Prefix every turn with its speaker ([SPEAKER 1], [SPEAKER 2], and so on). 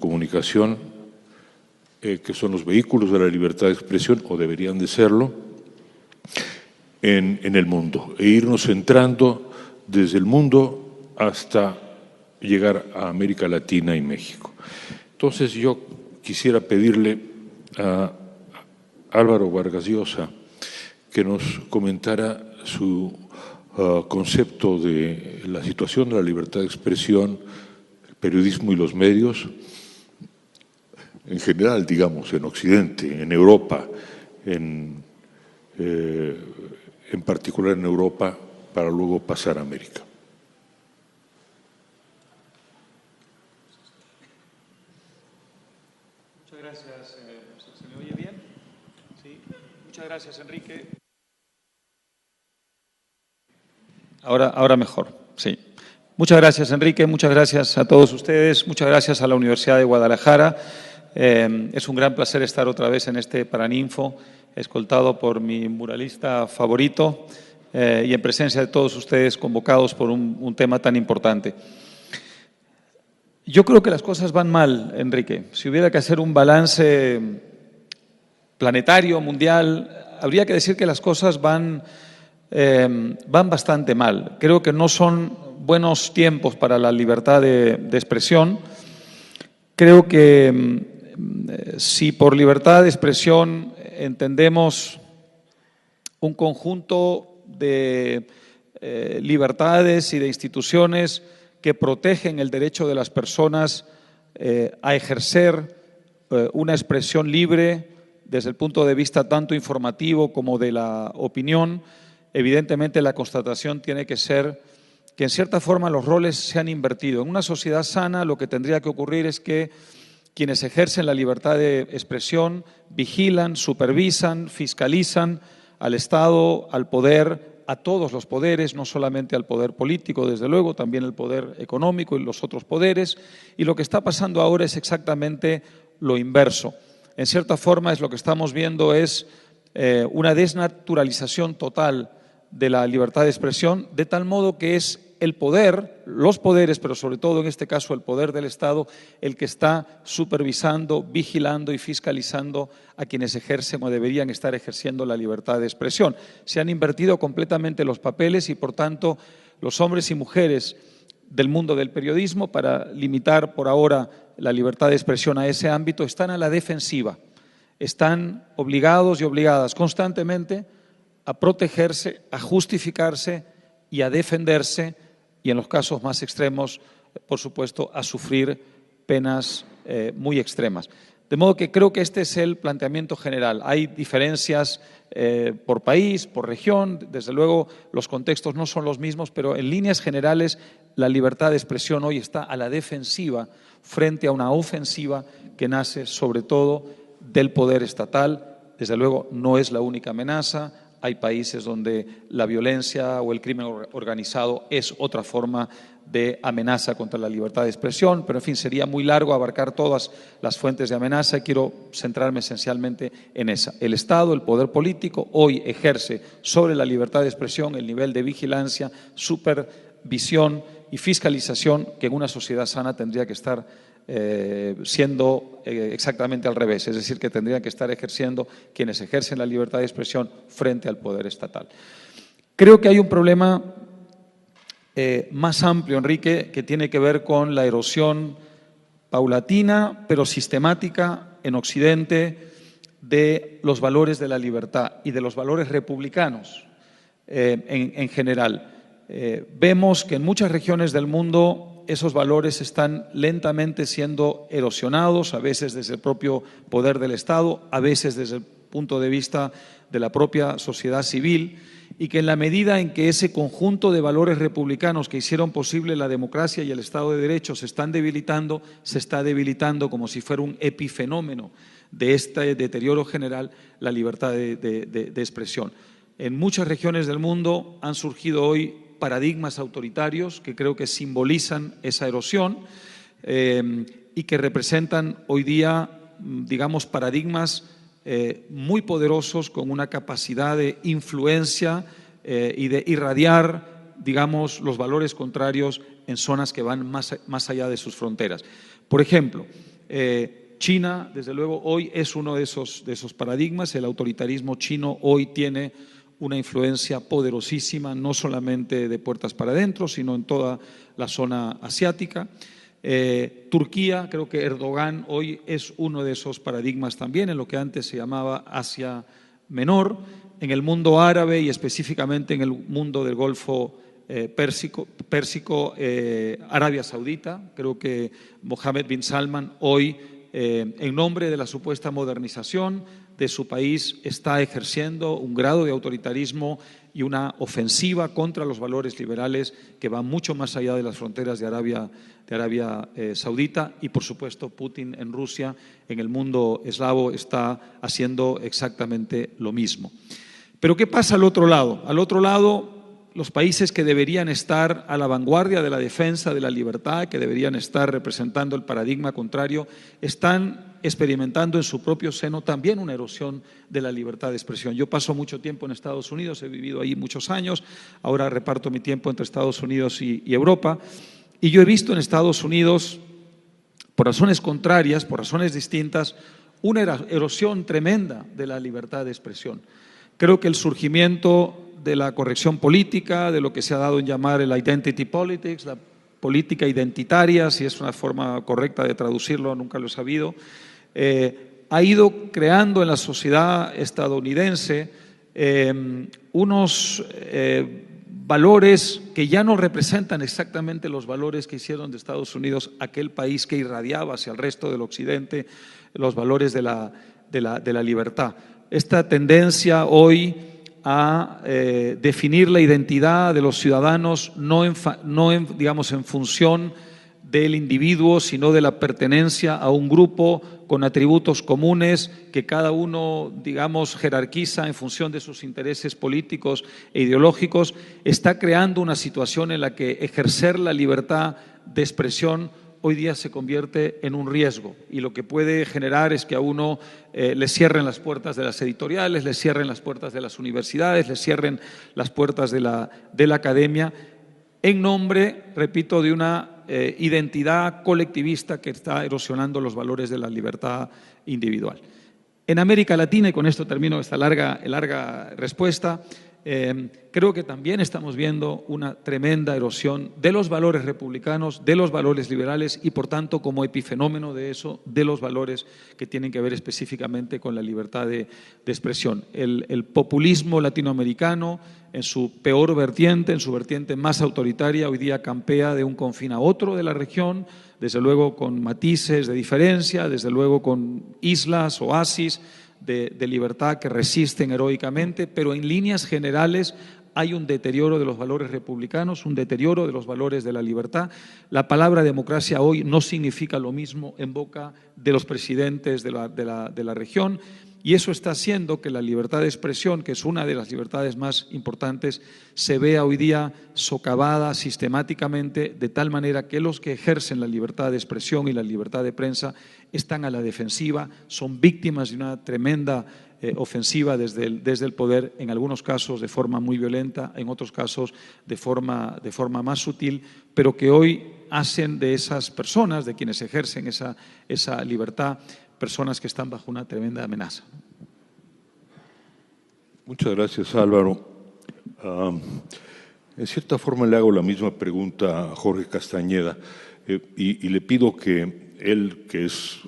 [SPEAKER 1] comunicación, que son los vehículos de la libertad de expresión, o deberían de serlo, en el mundo, e irnos centrando desde el mundo hasta llegar a América Latina y México. Entonces yo quisiera pedirle a Álvaro Vargas Llosa que nos comentara su concepto de la situación de la libertad de expresión, el periodismo y los medios, en general, digamos, en Occidente, en Europa, en particular en Europa, para luego pasar a América.
[SPEAKER 2] Muchas gracias. ¿Se me oye bien? Sí. Muchas gracias, Enrique. Ahora mejor, sí. Muchas gracias, Enrique. Muchas gracias a todos ustedes. Muchas gracias a la Universidad de Guadalajara. Es un gran placer estar otra vez en este Paraninfo, escoltado por mi muralista favorito y en presencia de todos ustedes convocados por un tema tan importante. Yo creo que las cosas van mal, Enrique. Si hubiera que hacer un balance planetario, mundial, habría que decir que las cosas van bastante mal. Creo que no son buenos tiempos para la libertad de expresión. Creo que si por libertad de expresión entendemos un conjunto de libertades y de instituciones que protegen el derecho de las personas a ejercer una expresión libre desde el punto de vista tanto informativo como de la opinión, evidentemente la constatación tiene que ser que en cierta forma los roles se han invertido. En una sociedad sana lo que tendría que ocurrir es que quienes ejercen la libertad de expresión vigilan, supervisan, fiscalizan al Estado, al poder, a todos los poderes, no solamente al poder político, desde luego, también el poder económico y los otros poderes. Y lo que está pasando ahora es exactamente lo inverso. En cierta forma, lo que estamos viendo es una desnaturalización total de la libertad de expresión, de tal modo que es el poder, los poderes, pero sobre todo en este caso el poder del Estado, el que está supervisando, vigilando y fiscalizando a quienes ejercen o deberían estar ejerciendo la libertad de expresión. Se han invertido completamente los papeles y, por tanto, los hombres y mujeres del mundo del periodismo, para limitar por ahora la libertad de expresión a ese ámbito, están a la defensiva, están obligados y obligadas constantemente a protegerse, a justificarse y a defenderse, y en los casos más extremos, por supuesto, a sufrir penas muy extremas. De modo que creo que este es el planteamiento general. Hay diferencias por país, por región, desde luego los contextos no son los mismos, pero en líneas generales la libertad de expresión hoy está a la defensiva frente a una ofensiva que nace sobre todo del poder estatal. Desde luego no es la única amenaza. Hay países donde la violencia o el crimen organizado es otra forma de amenaza contra la libertad de expresión, pero en fin, sería muy largo abarcar todas las fuentes de amenaza y quiero centrarme esencialmente en esa. El Estado, el poder político, hoy ejerce sobre la libertad de expresión el nivel de vigilancia, supervisión y fiscalización que en una sociedad sana tendría que estar siendo exactamente al revés, es decir, que tendrían que estar ejerciendo quienes ejercen la libertad de expresión frente al poder estatal. Creo que hay un problema más amplio, Enrique, que tiene que ver con la erosión paulatina pero sistemática en Occidente de los valores de la libertad y de los valores republicanos en general. Vemos que en muchas regiones del mundo esos valores están lentamente siendo erosionados, a veces desde el propio poder del Estado, a veces desde el punto de vista de la propia sociedad civil, y que en la medida en que ese conjunto de valores republicanos que hicieron posible la democracia y el Estado de Derecho se está debilitando como si fuera un epifenómeno de este deterioro general, la libertad de expresión. En muchas regiones del mundo han surgido hoy paradigmas autoritarios que creo que simbolizan esa erosión y que representan hoy día, digamos, paradigmas muy poderosos con una capacidad de influencia y de irradiar, digamos, los valores contrarios en zonas que van más allá de sus fronteras. Por ejemplo, China, desde luego, hoy es uno de esos paradigmas. El autoritarismo chino hoy tiene una influencia poderosísima, no solamente de puertas para adentro, sino en toda la zona asiática. Turquía, creo que Erdogan hoy es uno de esos paradigmas también, en lo que antes se llamaba Asia Menor, en el mundo árabe y específicamente en el mundo del Golfo Pérsico, Arabia Saudita. Creo que Mohammed bin Salman hoy, en nombre de la supuesta modernización de su país, está ejerciendo un grado de autoritarismo y una ofensiva contra los valores liberales que va mucho más allá de las fronteras de Arabia Saudita. Y, por supuesto, Putin en Rusia, en el mundo eslavo, está haciendo exactamente lo mismo. Pero ¿qué pasa al otro lado? Al otro lado, los países que deberían estar a la vanguardia de la defensa de la libertad, que deberían estar representando el paradigma contrario, están experimentando en su propio seno también una erosión de la libertad de expresión. Yo paso mucho tiempo en Estados Unidos, he vivido ahí muchos años, ahora reparto mi tiempo entre Estados Unidos y Europa, y yo he visto en Estados Unidos, por razones contrarias, por razones distintas, una erosión tremenda de la libertad de expresión. Creo que el surgimiento de la corrección política, de lo que se ha dado en llamar el identity politics, la política identitaria, si es una forma correcta de traducirlo, nunca lo he sabido, ha ido creando en la sociedad estadounidense unos valores que ya no representan exactamente los valores que hicieron de Estados Unidos aquel país que irradiaba hacia el resto del occidente los valores de la libertad. Esta tendencia hoy a definir la identidad de los ciudadanos no en función del individuo, sino de la pertenencia a un grupo con atributos comunes que cada uno, jerarquiza en función de sus intereses políticos e ideológicos, está creando una situación en la que ejercer la libertad de expresión hoy día se convierte en un riesgo, y lo que puede generar es que a uno le cierren las puertas de las editoriales, le cierren las puertas de las universidades, le cierren las puertas de la academia, en nombre, repito, de una identidad colectivista que está erosionando los valores de la libertad individual. En América Latina, y con esto termino esta larga respuesta, creo que también estamos viendo una tremenda erosión de los valores republicanos, de los valores liberales y, por tanto, como epifenómeno de eso, de los valores que tienen que ver específicamente con la libertad de expresión. El populismo latinoamericano, en su peor vertiente, en su vertiente más autoritaria, hoy día campea de un confín a otro de la región, desde luego con matices de diferencia, desde luego con islas, oasis de libertad que resisten heroicamente, pero en líneas generales hay un deterioro de los valores republicanos, un deterioro de los valores de la libertad. La palabra democracia hoy no significa lo mismo en boca de los presidentes de la región, y eso está haciendo que la libertad de expresión, que es una de las libertades más importantes, se vea hoy día socavada sistemáticamente, de tal manera que los que ejercen la libertad de expresión y la libertad de prensa están a la defensiva, son víctimas de una tremenda ofensiva desde el poder, en algunos casos de forma muy violenta, en otros casos de forma más sutil, pero que hoy hacen de esas personas, de quienes ejercen esa libertad, personas que están bajo una tremenda amenaza.
[SPEAKER 1] Muchas gracias, Álvaro. En cierta forma le hago la misma pregunta a Jorge Castañeda y le pido que él, que es